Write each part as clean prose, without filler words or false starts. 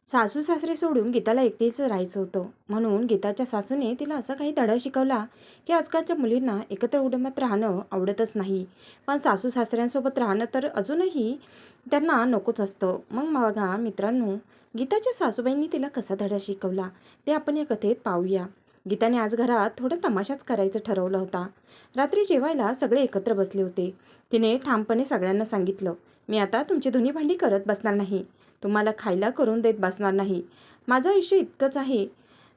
सासू सासरे सोडून गीताला एकटीच राहायचं होतं. म्हणून गीताच्या सासूने तिला असा काही धडा शिकवला की आजकालच्या मुलींना एकत्र कुटुंबात राहणं आवडतच नाही. पण सासू सासऱ्यांसोबत राहणं तर अजूनही त्यांना नकोच असतं. मग बघा मित्रांनो, गीताच्या सासूबाईंनी तिला कसा धडा शिकवला ते आपण या कथेत पाहूया. गीताने आज घरात थोडा तमाशाच करायचं ठरवलं होता. रात्री जेवायला सगळे एकत्र बसले होते. तिने ठामपणे सगळ्यांना सांगितलं, मी आता तुमची धुणी भांडी करत बसणार नाही, तुम्हाला खायला करून देत बसणार नाही. माझं आयुष्य इतकंच आहे.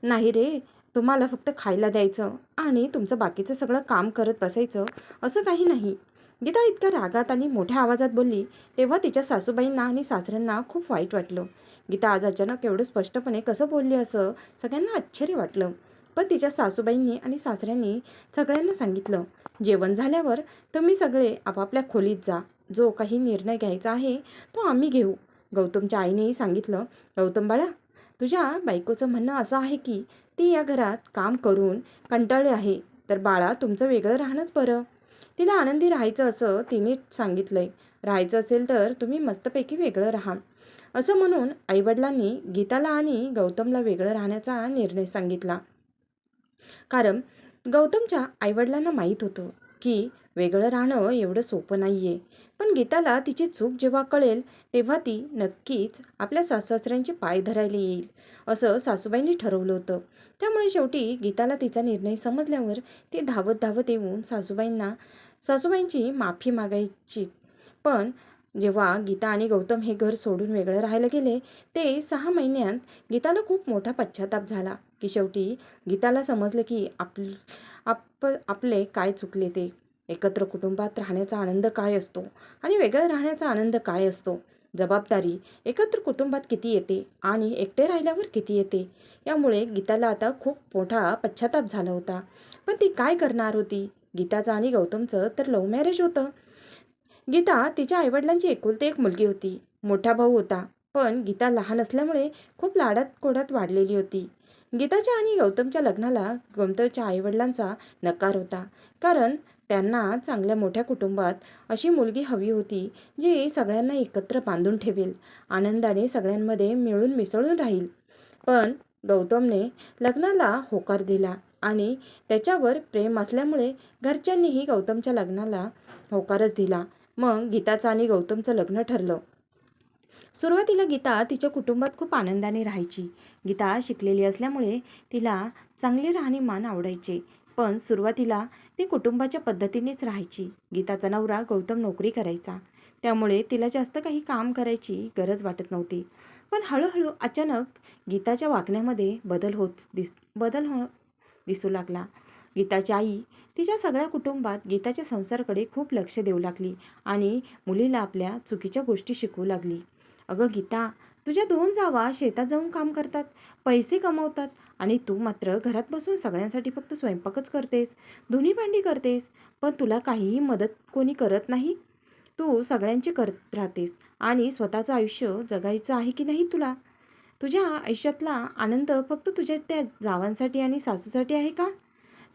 नाही रे, तुम्हाला फक्त खायला द्यायचं आणि तुमचं बाकीचं सगळं काम करत बसायचं असं काही नाही. गीता इतक्या रागात आणि मोठ्या आवाजात बोलली तेव्हा तिच्या सासूबाईंना आणि सासऱ्यांना खूप वाईट वाटलं. गीता आज अचानक एवढं स्पष्टपणे कसं बोलली असं सगळ्यांना आश्चर्य वाटलं. पण तिच्या सासूबाईंनी आणि सासऱ्यांनी सगळ्यांना सांगितलं, जेवण झाल्यावर तुम्ही सगळे आपापल्या खोलीत जा. जो काही निर्णय घ्यायचा आहे तो आम्ही घेऊ. गौतमच्या आईनेही सांगितलं, गौतम बाळा, तुझ्या बायकोचं म्हणणं असं आहे की ती या घरात काम करून कंटाळली आहे, तर बाळा तुमचं वेगळं राहणंच बरं. तिला आनंदी राहायचं असं तिने सांगितलंय. राहायचं असेल तर तुम्ही मस्तपैकी वेगळं राहा. असं म्हणून आईवडिलांनी गीताला आणि गौतमला वेगळं राहण्याचा निर्णय सांगितला. कारण गौतमच्या आईवडिलांना माहीत होतं की वेगळं राहणं एवढं सोपं नाही आहे. पण गीताला तिची चूक जेव्हा कळेल तेव्हा ती नक्कीच आपल्या सासूसासऱ्यांचे पाय धरायला येईल असं सासूबाईंनी ठरवलं होतं. त्यामुळे शेवटी गीताला तिचा निर्णय समजल्यावर ती धावत धावत येऊन सासूबाईंची माफी मागायची. पण जेव्हा गीता आणि गौतम हे घर सोडून वेगळं राहायला गेले ते 6 महिन्यात गीताला खूप मोठा पश्चाताप झाला. की शेवटी गीताला समजलं की आपले काय चुकले ते. एकत्र कुटुंबात राहण्याचा आनंद काय असतो आणि वेगळं राहण्याचा आनंद काय असतो. जबाबदारी एकत्र कुटुंबात किती येते आणि एकटे राहिल्यावर किती येते. यामुळे गीताला आता खूप मोठा पश्चाताप झाला होता. पण ती काय करणार होती. गीताचं आणि गौतमचं तर लव्ह मॅरेज होतं. गीता तिच्या आईवडिलांची एकुलती एक मुलगी होती. मोठा भाऊ होता. पण गीता लहान असल्यामुळे खूप लाडात कोडात वाढलेली होती. गीताच्या आणि गौतमच्या लग्नाला गौतमच्या आईवडिलांचा नकार होता. कारण त्यांना चांगल्या मोठ्या कुटुंबात अशी मुलगी हवी होती जी सगळ्यांना एकत्र बांधून ठेवेल, आनंदाने सगळ्यांमध्ये मिळून मिसळून राहील. पण गौतमने लग्नाला होकार दिला आणि त्याच्यावर प्रेम असल्यामुळे घरच्यांनीही गौतमच्या लग्नाला होकारच दिला. मग गीताचं आणि गौतमचं लग्न ठरलं. सुरुवातीला गीता तिच्या कुटुंबात खूप आनंदाने राहायची. गीता शिकलेली असल्यामुळे तिला चांगले राहणीमान आवडायचे. पण सुरुवातीला ती कुटुंबाच्या पद्धतीनेच राहायची. गीताचा नवरा गौतम नोकरी करायचा. त्यामुळे तिला जास्त काही काम करायची गरज वाटत नव्हती. पण हळूहळू अचानक गीताच्या वागण्यामध्ये बदल दिसू लागला. गीताची आई तिच्या सगळ्या कुटुंबात गीताच्या संसाराकडे खूप लक्ष देऊ लागली आणि मुलीला आपल्या चुकीच्या गोष्टी शिकवू लागली. अगं गीता, तुझ्या 2 जावा शेतात जाऊन काम करतात, पैसे कमवतात आणि तू मात्र घरात बसून सगळ्यांसाठी फक्त स्वयंपाकच करतेस, धुणी भांडी करतेस. पण तुला काहीही मदत कोणी करत नाही. तू सगळ्यांची करत राहतेस आणि स्वतःचं आयुष्य जगायचं आहे की नाही तुला? तुझ्या आयुष्यातला आनंद फक्त तुझ्या त्या जावांसाठी आणि सासूसाठी आहे का?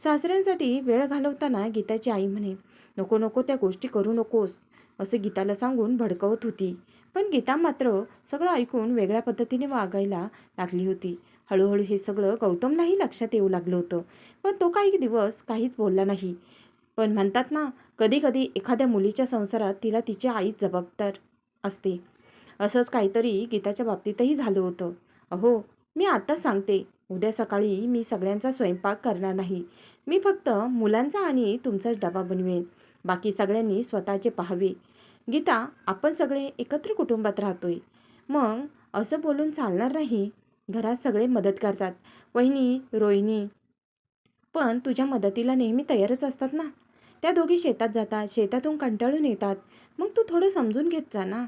सासऱ्यांसाठी वेळ घालवताना गीताची आई म्हणे, नको नको त्या गोष्टी करू नकोस, असं गीताला सांगून भडकवत होती. पण गीता मात्र सगळं ऐकून वेगळ्या पद्धतीने वागायला लागली होती. हळूहळू हे सगळं गौतमलाही लक्षात येऊ लागलं होतं. पण तो काही दिवस काहीच बोलला नाही. पण म्हणतात ना, कधी कधी एखाद्या मुलीच्या संसारात तिला तिची आईच जबाबदार असते. असंच काहीतरी गीताच्या बाबतीतही झालं होतं. अहो, मी आता सांगते, उद्या सकाळी मी सगळ्यांचा स्वयंपाक करणार नाही. मी फक्त मुलांचा आणि तुमचाच डबा बनवेन. बाकी सगळ्यांनी स्वतःचे पाहावे. गीता, आपण सगळे एकत्र कुटुंबात राहतोय. मग असं बोलून चालणार नाही. घरात सगळे मदत करतात. वहिनी, रोहिणी पण तुझ्या मदतीला नेहमी तयारच असतात ना. त्या दोघी शेतात जातात, शेतातून कंटाळून येतात. मग तू थोडं समजून घेत जा ना.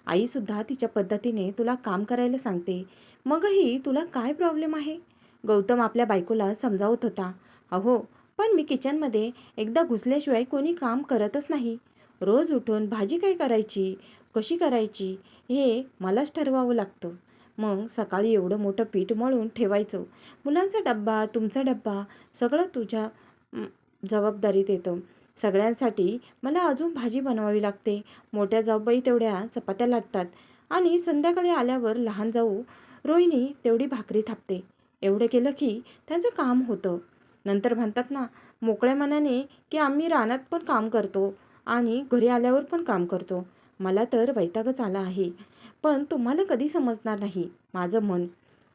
आईसुद्धा तिच्या पद्धतीने तुला काम करायला सांगते. मगही तुला काय प्रॉब्लेम आहे? गौतम आपल्या बायकोला समजावत होता. अहो, पण मी किचनमध्ये एकदा घुसल्याशिवाय कोणी काम करतच नाही. रोज उठून भाजी काय करायची, कशी करायची हे मलाच ठरवावं लागतं. मग सकाळी एवढं मोठं पीठ मळून ठेवायचं. मुलांचा डब्बा, तुमचा डब्बा सगळं तुझ्या जबाबदारीत येतं. सगळ्यांसाठी मला अजून भाजी बनवावी लागते. मोठ्या जाऊबाई तेवढ्या चपात्या लाटतात आणि संध्याकाळी आल्यावर लहान जाऊ रोहिणी तेवढी भाकरी थापते. एवढं केलं की त्यांचं काम होतं. नंतर म्हणतात ना, मोकळ्या मनाने, की आम्ही रानात पण काम करतो आणि घरी आल्यावर पण काम करतो. मला तर वैतागच आला आहे. पण तुम्हाला कधी समजणार नाही माझं मन.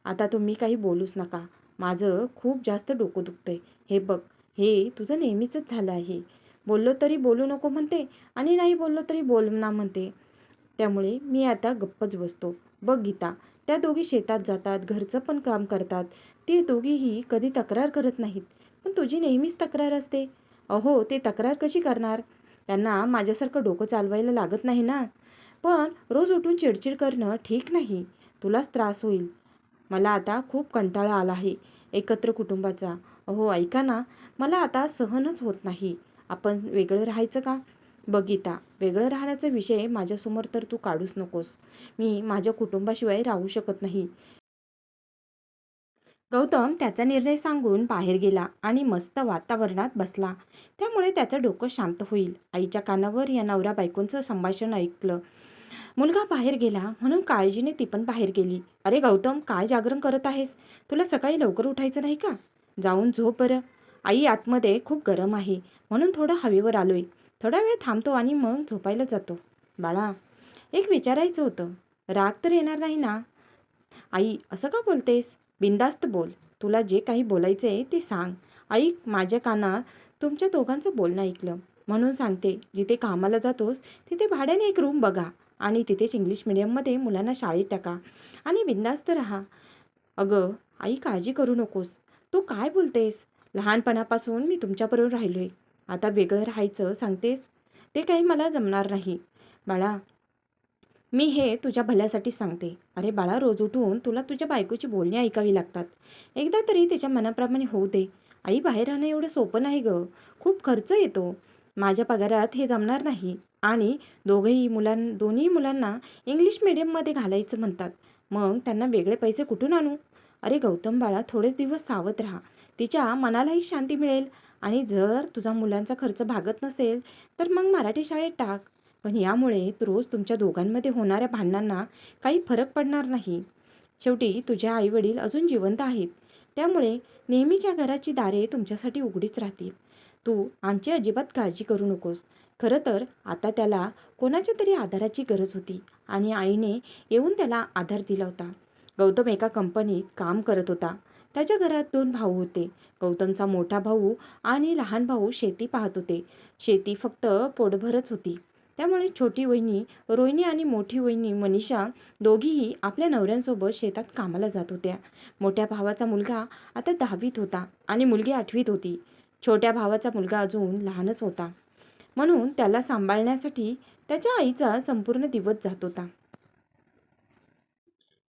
आता तुम्ही काही बोलूच नका. माझं खूप जास्त डोकं दुखतंय. हे बघ, हे तुझं नेहमीचंच झालं आहे. बोललो तरी बोलू नको म्हणते आणि नाही बोललो तरी बोल ना म्हणते. त्यामुळे मी आता गप्पच बसतो. बघ गीता, त्या दोघी शेतात जातात, घरचं पण काम करतात. ते दोघीही कधी तक्रार करत नाहीत. पण तुझी नेहमीच तक्रार असते. अहो, ते तक्रार कशी करणार? त्यांना माझ्यासारखं डोकं चालवायला लागत नाही ना. पण रोज उठून चिडचिड करणं ठीक नाही. तुलाच त्रास होईल. मला आता खूप कंटाळा आला आहे एकत्र कुटुंबाचा. अहो ऐका ना, मला आता सहनच होत नाही. आपण वेगळं राहायचं का? बघिता, वेगळं राहण्याचा विषय माझ्यासमोर तर तू काढूच नकोस. मी माझ्या कुटुंबाशिवाय राहू शकत नाही. गौतम त्याचा निर्णय सांगून बाहेर गेला आणि मस्त वातावरणात बसला. त्यामुळे त्याचं डोकं शांत होईल. आईच्या कानावर या नवरा बायकोंचं संभाषण ऐकलं. मुलगा बाहेर गेला म्हणून काळजीने ती पण बाहेर गेली. अरे गौतम, काय जागरण करत आहेस? तुला सकाळी लवकर उठायचं नाही का? जाऊन झोप बरं. आई आतमध्ये खूप गरम आहे म्हणून थोडं हवेवर आलोय. थोडा वेळ थांबतो आणि मग झोपायला जातो. बाळा, एक विचारायचं होतं. राग तर येणार नाही ना? आई, असं का बोलतेस? बिनधास्त बोल. तुला जे काही बोलायचं ते सांग. आई, माझ्या कानात तुमच्या दोघांचं बोलणं ऐकलं म्हणून सांगते, जिथे कामाला जातोस तिथे भाड्याने एक रूम बघा आणि तिथेच इंग्लिश मिडियममध्ये मुलांना शाळेत टाका आणि बिनधास्त राहा. अगं आई, काळजी करू नकोस. तू काय बोलतेस? लहानपणापासून मी तुमच्याबरोबर राहिलोय. आता वेगळं राहायचं सांगतेस? ते काही मला जमणार नाही. बाळा, मी हे तुझ्या भल्यासाठीच सांगते. अरे बाळा, रोज उठून तुला तुझ्या बायकोची बोलणी ऐकावी लागतात. एकदा तरी तिच्या मनाप्रमाणे होऊ दे. आई, बाहेर राहणं एवढं सोपं नाही गं. खूप खर्च येतो. माझ्या पगारात हे जमणार नाही. आणि दोन्ही मुलांना इंग्लिश मीडियममध्ये घालायचं म्हणतात. मग त्यांना वेगळे पैसे कुठून आणू? अरे गौतम बाळा, थोडेच दिवस सावध राहा. तिच्या मनालाही शांती मिळेल. आणि जर तुझा मुलांचा खर्च भागत नसेल तर मग मराठी शाळेत टाक. पण यामुळे रोज तुमच्या दोघांमध्ये होणाऱ्या भांडणांना काही फरक पडणार नाही. शेवटी तुझे आईवडील अजून जिवंत आहेत. त्यामुळे नेहमीच्या घराची दारे तुमच्यासाठी उघडीच राहतील. तू आमची अजिबात काळजी करू नकोस. खरं तर आता त्याला कोणाच्या तरी आधाराची गरज होती आणि आईने येऊन त्याला आधार दिला होता. गौतम एका कंपनीत काम करत होता. त्याच्या घरात 2 भाऊ होते. गौतमचा मोठा भाऊ आणि लहान भाऊ शेती पाहत होते. शेती फक्त पोटभरच होती. त्यामुळे छोटी वहिनी रोहिणी आणि मोठी वहिनी मनीषा दोघीही आपल्या नवऱ्यांसोबत शेतात कामाला जात होत्या. मोठ्या भावाचा मुलगा आता 10वीत होता आणि मुलगी 8वीत होती. छोट्या भावाचा मुलगा अजून लहानच होता. म्हणून त्याला सांभाळण्यासाठी त्याच्या आईचा संपूर्ण दिवस जात होता.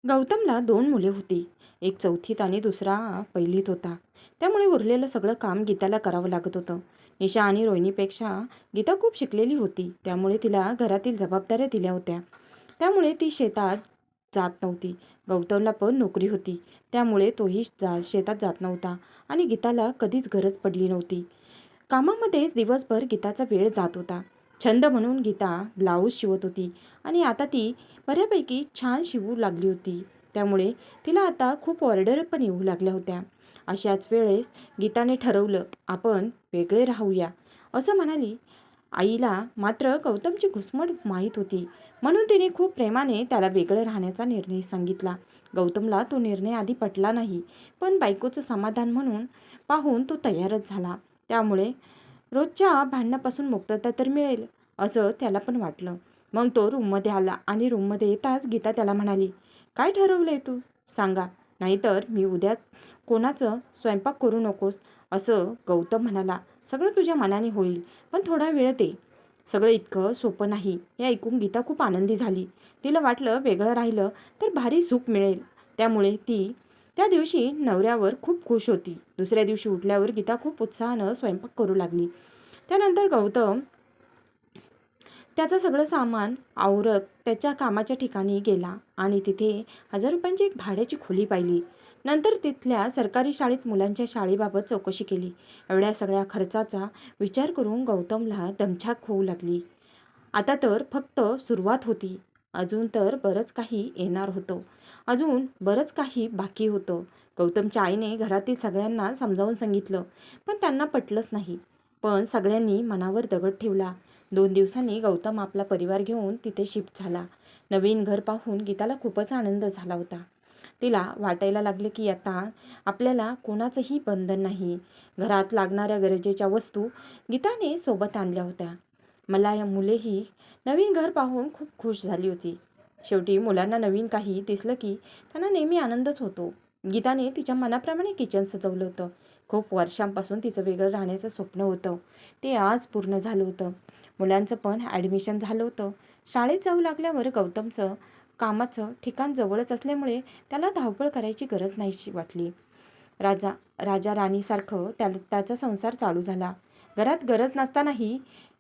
गौतमला 2 मुले होती. एक 4थीत आणि दुसरा 1लीत होता. त्यामुळे उरलेलं सगळं काम गीताला करावं लागत होतं. निशा आणि रोहिणीपेक्षा गीता खूप शिकलेली होती. त्यामुळे तिला घरातील जबाबदाऱ्या दिल्या होत्या. त्यामुळे ती शेतात जात नव्हती. गौतमला पण नोकरी होती. त्यामुळे तोही शेतात जात नव्हता आणि गीताला कधीच गरज पडली नव्हती. कामामध्येच दिवसभर गीताचा वेळ जात होता. छंद म्हणून गीता ब्लाऊज शिवत होती आणि आता ती बऱ्यापैकी छान शिवू लागली होती. त्यामुळे तिला आता खूप ऑर्डर पण येऊ लागल्या होत्या. अशाच वेळेस गीताने ठरवलं, आपण वेगळे राहूया असं म्हणाली. आईला मात्र गौतमची घुसमट माहीत होती. म्हणून तिने खूप प्रेमाने त्याला वेगळं राहण्याचा निर्णय सांगितला. गौतमला तो निर्णय आधी पटला नाही. पण बायकोचं समाधान म्हणून पाहून तो तयारच झाला. त्यामुळे रोजच्या भांडणापासून मुक्तता तर मिळेल असं त्याला पण वाटलं. मग तो रूममध्ये आला आणि रूममध्ये येताच गीता त्याला म्हणाली, काय ठरवलंय तू? सांगा, नाहीतर मी उद्या कोणाचं स्वयंपाक करू नकोस. असं गौतम म्हणाला. सगळं तुझ्या मनाने होईल, पण थोडा वेळ दे. सगळं इतकं सोपं नाही. हे ऐकून गीता खूप आनंदी झाली. तिला वाटलं वेगळं राहिलं तर भारी सुख मिळेल. त्यामुळे ती त्या दिवशी नवऱ्यावर खूप खुश होती. दुसऱ्या दिवशी उठल्यावर गीता खूप उत्साहानं स्वयंपाक करू लागली. त्यानंतर गौतम त्याचं सगळं सामान आवरत त्याच्या कामाच्या ठिकाणी गेला आणि तिथे 1000 रुपयांची एक भाड्याची खोली पाहिली. नंतर तिथल्या सरकारी शाळेत मुलांच्या शाळेबाबत चौकशी केली. एवढ्या सगळ्या खर्चाचा विचार करून गौतमला दमछाक होऊ लागली. आता तर फक्त सुरुवात होती अजून तर बरंच काही येणार होतं. अजून बरंच काही बाकी होतं. गौतमच्या आईने घरातील सगळ्यांना समजावून सांगितलं, पण त्यांना पटलंच नाही. पण सगळ्यांनी मनावर दगड ठेवला. 2 दिवसांनी गौतम आपला परिवार घेऊन तिथे शिफ्ट झाला. नवीन घर पाहून गीताला खूपच आनंद झाला होता. तिला वाटायला लागलं की आता आपल्याला कोणाचंही बंधन नाही. घरात लागणाऱ्या गरजेच्या वस्तू गीताने सोबत आणल्या होत्या. मला या मुलेही नवीन घर पाहून खूप खुश झाली होती. शेवटी मुलांना नवीन काही दिसलं की त्यांना नेहमी आनंदच होतो. गीताने तिच्या मनाप्रमाणे किचन सजवलं होतं. खूप वर्षांपासून तिचं वेगळं राहण्याचं स्वप्न होतं. ते आज पूर्ण झालं होतं. मुलांचं पण ॲडमिशन झालं होतं. शाळेत जाऊ लागल्यावर गौतमचं कामाचं ठिकाण जवळच असल्यामुळे त्याला धावपळ करायची गरज नाहीशी वाटली. राजा राणीसारखं त्याचा संसार चालू झाला. घरात गरज नसतानाही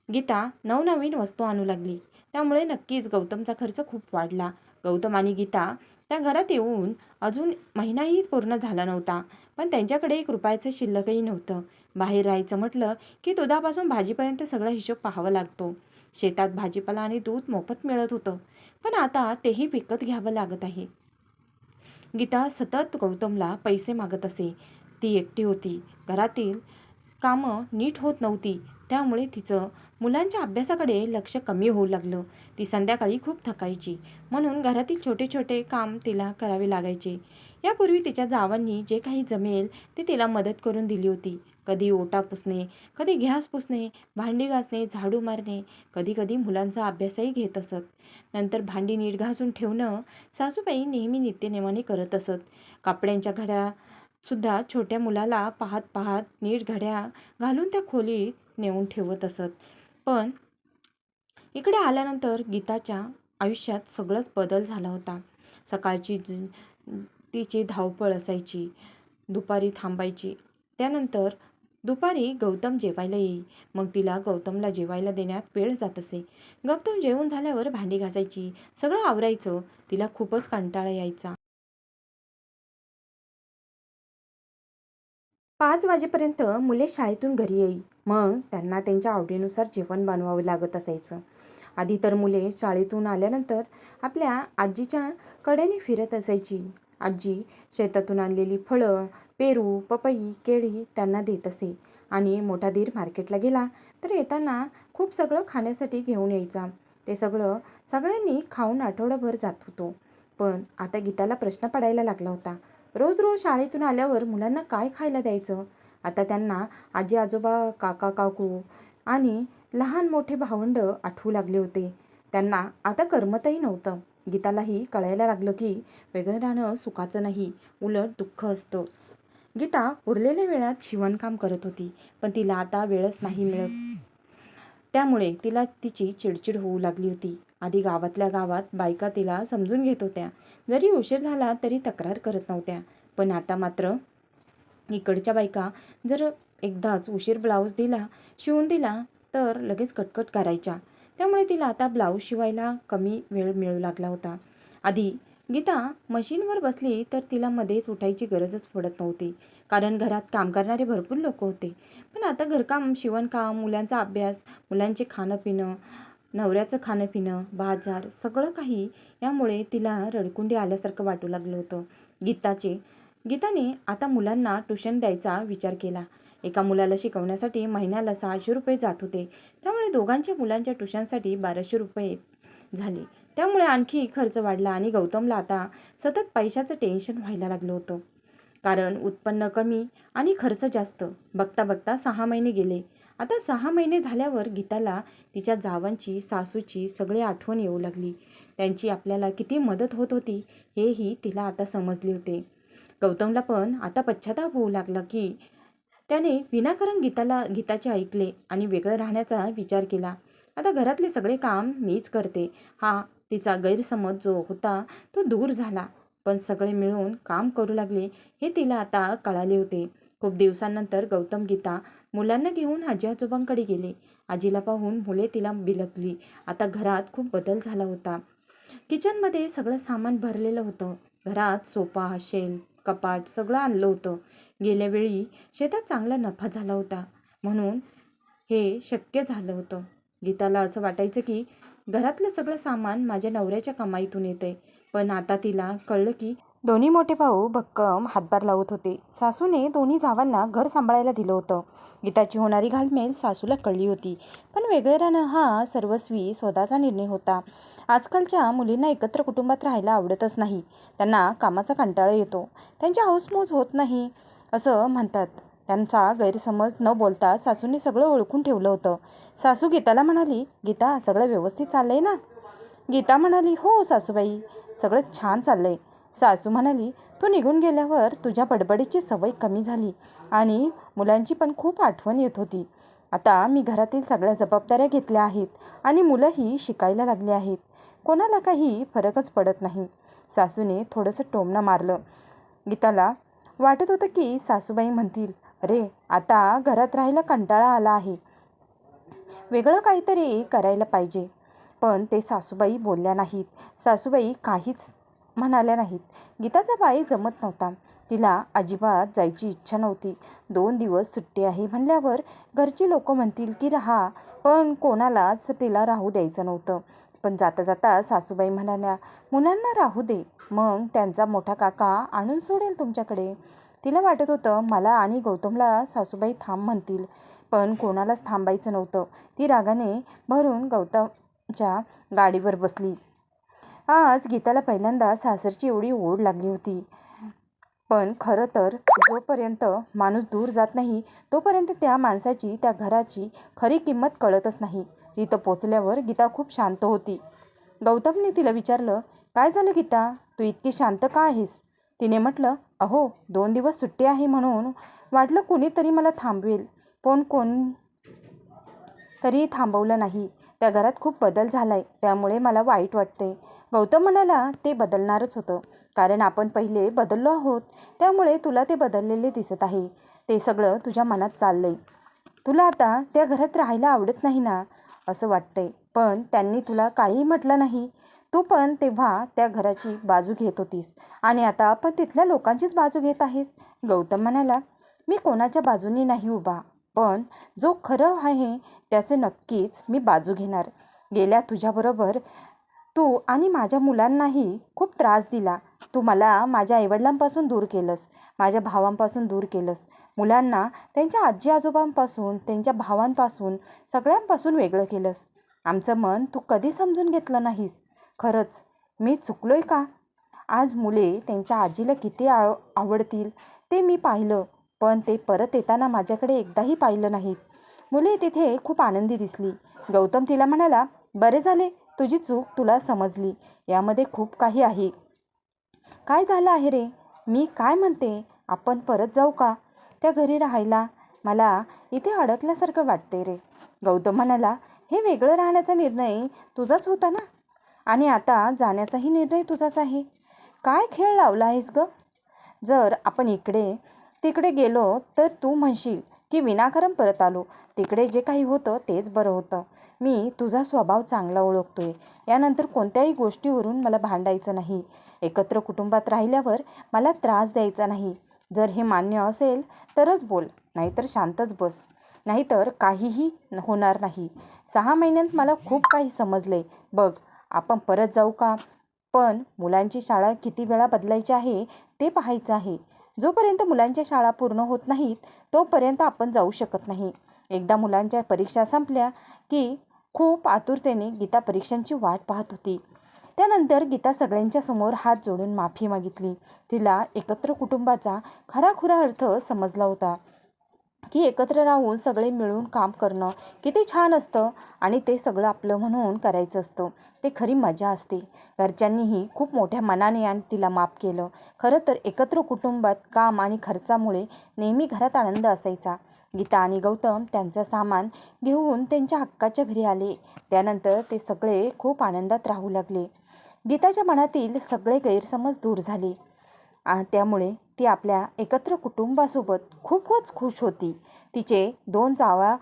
गीता नवनवीन वस्तू आणू लागली. त्यामुळे नक्कीच गौतमचा खर्च खूप वाढला. गौतम आणि गीता त्या घरात येऊन अजून महिनाही पूर्ण झाला नव्हता, पण त्यांच्याकडे 1 रुपयाचं शिल्लकही नव्हतं. बाहेर राहायचं म्हटलं की दुधापासून भाजीपर्यंत सगळा हिशोब पाहावा लागतो. शेतात भाजीपाला आणि दूध मोफत मिळत होतं, पण आता तेही विकत घ्यावं लागत आहे. गीता सतत गौतमला पैसे मागत असे. ती एकटी होती. घरातील कामं नीट होत नव्हती. त्यामुळे तिचं मुलांच्या अभ्यासाकडे लक्ष कमी होऊ लागलं. ती संध्याकाळी खूप थकायची. म्हणून घरातील छोटे छोटे काम तिला करावे लागायचे. यापूर्वी तिच्या जावांनी जे काही जमेल ते तिला मदत करून दिली होती. कधी ओटा पुसणे, कधी गॅस पुसणे, भांडी घासणे, झाडू मारणे, कधी कधी मुलांचा अभ्यासही घेत असत. नंतर भांडी नीट घासून ठेवणं सासूबाई नेहमी नित्यनेमाने करत असत. कपड्यांच्या घड्या सुद्धा छोट्या मुलाला पाहत पाहत नीट घड्या घालून त्या खोलीत नेऊन ठेवत असत. पण इकडे आल्यानंतर गीताच्या आयुष्यात सगळंच बदल झाला होता. सकाळची तिची धावपळ असायची, दुपारी थांबायची. त्यानंतर दुपारी गौतम जेवायला येई. मग तिला गौतमला जेवायला देण्यात वेळ जात असे. गौतम जेवून झाल्यावर भांडी घासायची, सगळं आवरायचं. तिला खूपच कंटाळा यायचा. 5 वाजेपर्यंत मुले शाळेतून घरी येई. मग त्यांना त्यांच्या आवडीनुसार जेवण बनवावं लागत असायचं. आधी तर मुले शाळेतून आल्यानंतर आपल्या आजीच्या कडेने फिरत असायची. आजी शेतातून आणलेली फळं, पेरू, पपई, केळी त्यांना देत असे आणि मोठा दीर मार्केटला गेला तर येताना खूप सगळं खाण्यासाठी घेऊन यायचा. ते सगळं सगळ्यांनी खाऊन आठवडाभर जात होतो. पण आता गीताला प्रश्न पडायला लागला होता. रोज रोज शाळेतून आल्यावर मुलांना काय खायला द्यायचं? आता त्यांना आजी आजोबा, काका काकू आणि लहान मोठे भावंड आठवू लागले होते. त्यांना आता करमतही नव्हतं. गीतालाही कळायला लागलं की वेगळं राहणं सुखाचं नाही, उलट दुःख असतं. गीता उरलेल्या वेळात शिवणकाम करत होती, पण तिला आता वेळच नाही मिळत. त्यामुळे तिला तिची चिडचिड होऊ लागली होती. आधी गावातल्या गावात बायका तिला समजून घेत होत्या. जरी उशीर झाला तरी तक्रार करत नव्हत्या. पण आता मात्र इकडच्या बायका जर एकदाच उशीर ब्लाऊज शिवून दिला तर लगेच कटकट करायच्या. त्यामुळे तिला आता ब्लाऊज शिवायला कमी वेळ मिळू लागला होता. आधी गीता मशीनवर बसली तर तिला मध्येच उठायची गरजच पडत नव्हती, कारण घरात काम करणारे भरपूर लोक होते. पण आता घरकाम, शिवणकाम, मुलांचा अभ्यास, मुलांचे खाणं पिणं, नवऱ्याचं खाणं पिणं, बाजार सगळं काही यामुळे तिला रडकुंडी आल्यासारखं वाटू लागलं होतं. गीताने आता मुलांना ट्युशन द्यायचा विचार केला. एका मुलाला शिकवण्यासाठी महिन्याला 600 रुपये जात होते. त्यामुळे दोघांच्या मुलांच्या ट्युशनसाठी 1200 रुपये झाले. त्यामुळे आणखी खर्च वाढला आणि गौतमला आता सतत पैशाचं टेन्शन व्हायला लागलं होतं. कारण उत्पन्न कमी आणि खर्च जास्त. बघता बघता 6 महिने गेले. आता 6 महिने झाल्यावर गीताला तिच्या जावांची, सासूची सगळी आठवण येऊ लागली. त्यांची आपल्याला किती मदत होत होती हेही तिला आता समजले होते. गौतमला पण आता पश्चाताप होऊ लागला की त्याने विनाकारण गीताचे ऐकले आणि वेगळं राहण्याचा विचार केला. आता घरातले सगळे काम मीच करते हा तिचा गैरसमज जो होता तो दूर झाला. पण सगळे मिळून काम करू लागले हे तिला आता कळाले होते. खूप दिवसांनंतर गौतम गीता मुलांना घेऊन आजी आजोबांकडे गेले. आजीला पाहून मुले तिला बिलगली. आता घरात खूप बदल झाला होता. किचनमध्ये सगळं सामान भरलेलं होतं. घरात सोफा, शेल्फ, कपाट सगळं आणलं होतं. गेल्या वेळी शेतात चांगला नफा झाला होता म्हणून हे शक्य झालं होतं. गीताला असं वाटायचं की घरातलं सगळं सामान माझ्या नवऱ्याच्या कमाईतून येतंय. पण आता तिला कळलं की दोन्ही मोठे भाऊ भक्कम हातभार लावत होते. सासूने दोन्ही जावांना घर सांभाळायला दिलं होतं. गीताची होणारी घालमेल सासूला कळली होती. पण वेगळं राहणं हा सर्वस्वी स्वतःचा निर्णय होता. आजकालच्या मुलींना एकत्र कुटुंबात राहायला आवडतच नाही. त्यांना कामाचा कंटाळा येतो. त्यांची हौसमौज होत नाही असं म्हणतात. त्यांचा गैरसमज न बोलता सासूने सगळं ओळखून ठेवलं होतं. सासू गीताला म्हणाली, "गीता, सगळं व्यवस्थित चाललंय ना?" गीता म्हणाली, "हो सासूबाई, सगळं छान चाललंय." सासू म्हणाली, "तू निघून गेल्यावर तुझ्या बडबडीची सवय कमी झाली आणि मुलांची पण खूप आठवण येत होती. आता मी घरातील सगळ्या जबाबदाऱ्या घेतल्या आहेत आणि मुलंही शिकायला लागली आहेत. कोणाला काही फरकच पडत नाही." सासूने थोडंसं टोमणं मारलं. गीताला वाटत होतं की सासूबाई म्हणतील, "अरे, आता घरात राहायला कंटाळा आला आहे. वेगळं काहीतरी करायला पाहिजे." पण ते सासूबाई बोलल्या नाहीत. सासूबाई काहीच म्हणाल्या नाहीत. गीताचा पाय जमत नव्हता. तिला अजिबात जायची इच्छा नव्हती. 2 दिवस सुट्टी आहे म्हणल्यावर घरची लोक म्हणतील की राहा, पण कोणालाच तिला राहू द्यायचं नव्हतं. पण जाता जाता सासूबाई म्हणाल्या, "मुलांना राहू दे, मग त्यांचा मोठा काका आणून सोडेल तुमच्याकडे." तिला वाटत होतं मला आणि गौतमला सासूबाई थांब म्हणतील, पण कोणालाच थांबायचं नव्हतं. ती रागाने भरून गौतमच्या गाडीवर बसली. आज गीताला पहिल्यांदा सासरची एवढी ओढ लागली होती. पण खरं तर जोपर्यंत माणूस दूर जात नाही तोपर्यंत त्या माणसाची, त्या घराची खरी किंमत कळतच नाही. तिथं पोचल्यावर गीता खूप शांत होती. गौतमने तिला विचारलं, "काय झालं गीता? तू इतकी शांत का आहेस?" तिने म्हटलं, "अहो, 2 दिवस सुट्टी आहे म्हणून वाटलं कुणीतरी मला थांबवेल, पण तरीही थांबवलं नाही. त्या घरात खूप बदल झालाय, त्यामुळे मला वाईट वाटते." गौतम म्हणाला, "ते बदलणारच होतं, कारण आपण पहिले बदललो आहोत. त्यामुळे तुला ते बदललेले दिसत आहे. ते सगळं तुझ्या मनात चाललंय. तुला आता त्या घरात राहायला आवडत नाही ना, असं वाटतंय. पण त्यांनी तुला काहीही म्हटलं नाही. तू पण तेव्हा त्या घराची बाजू घेत होतीस आणि आता आपण तिथल्या लोकांचीच बाजू घेत आहेस." गौतम म्हणाला, "मी कोणाच्या बाजूनी नाही उभा, पण जो खरं आहे त्याचे नक्कीच मी बाजू घेणार. गेल्या तुझ्याबरोबर तू आणि माझ्या मुलांनाही खूप त्रास दिला. तू मला माझ्या आईवडिलांपासून दूर केलंस, माझ्या भावांपासून दूर केलंस. मुलांना त्यांच्या आजी आजोबांपासून, त्यांच्या भावांपासून, सगळ्यांपासून वेगळं केलंस. आमचं मन तू कधी समजून घेतलं नाहीस. खरंच मी चुकलोय का? आज मुले त्यांच्या आजीला किती आवडतील ते मी पाहिलं, पण ते परत येताना माझ्याकडे एकदाही पाहिलं नाहीत." मुले तिथे खूप आनंदी दिसली. गौतम तिला म्हणाला, "बरे झाले, तुझी चूक तुला समजली. यामध्ये खूप काही आहे." "काय झालं आहे रे? मी काय म्हणते, आपण परत जाऊ का त्या घरी राहायला? मला इथे अडकल्यासारखं वाटते रे." गौतम म्हणाला, "हे वेगळं राहण्याचा निर्णय तुझाच होता ना, आणि आता जाण्याचाही निर्णय तुझाच आहे. काय खेळ लावला आहेस ग? जर आपण इकडे तिकडे गेलो तर तू म्हणशील की विनाकारण परत आलो. तिकडे जे काही होतं तेच बरं होतं. मी तुझा स्वभाव चांगला ओळखतोय. यानंतर कोणत्याही गोष्टीवरून मला भांडायचं नाही. एकत्र कुटुंबात राहिल्यावर मला त्रास द्यायचा नाही. जर हे मान्य असेल तरच बोल, नाहीतर शांतच बस. नाहीतर काहीही होणार नाही. 6 महिन्यात मला खूप काही समजलंय. बघ, आपण परत जाऊ का? पण मुलांची शाळा किती वेळा बदलायची आहे ते पाहायचं आहे. जोपर्यंत मुलांच्या शाळा पूर्ण होत नाहीत तोपर्यंत आपण जाऊ शकत नाही." एकदा मुलांच्या परीक्षा संपल्या की खूप आतुरतेने गीता परीक्षांची वाट पाहत होती. त्यानंतर गीता सगळ्यांच्या समोर हात जोडून माफी मागितली. तिला एकत्र कुटुंबाचा खराखुरा अर्थ समजला होता, की एकत्र राहून सगळे मिळून काम करणं किती छान असतं आणि ते सगळं आपलं म्हणून करायचं असतं. ते खरी मजा असते. घरच्यांनीही खूप मोठ्या मनाने आणि तिला माफ केलं. खरं तर एकत्र कुटुंबात काम आणि खर्चामुळे नेहमी घरात आनंद असायचा. गीता आणि गौतम त्यांचं सामान घेऊन त्यांच्या हक्काच्या घरी आले. त्यानंतर ते सगळे खूप आनंदात राहू लागले. गीताच्या मनातील सगळे गैरसमज दूर झाले. त्यामुळे ती आपल्या एकत्र कुटुंबासोबत खूपच खुश होती. तिचे 2 जावा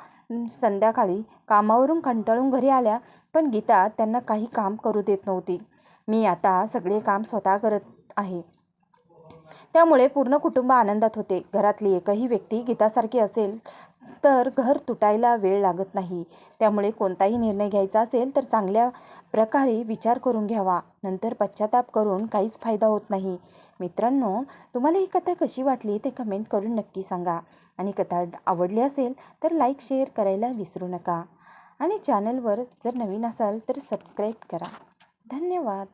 संध्याकाळी कामावरून कंटाळून घरी आल्या, पण गीता त्यांना काही काम करू देत नव्हती. "मी आता सगळे काम स्वतः करत आहे." त्यामुळे पूर्ण कुटुंब आनंदात होते. घरातली एकही व्यक्ती गीतासारखी असेल तर घर तुटायला वेळ लागत नाही. त्यामुळे कोणताही निर्णय घ्यायचा असेल तर चांगल्या प्रकारे विचार करून घ्यावा. नंतर पश्चाताप करून काहीच फायदा होत नाही. मित्रांनो, तुम्हाला ही कथा कशी वाटली ते कमेंट करून नक्की सांगा. आणि कथा आवडली असेल तर लाईक शेअर करायला विसरू नका. आणि चॅनलवर जर नवीन असाल तर सबस्क्राईब करा. धन्यवाद.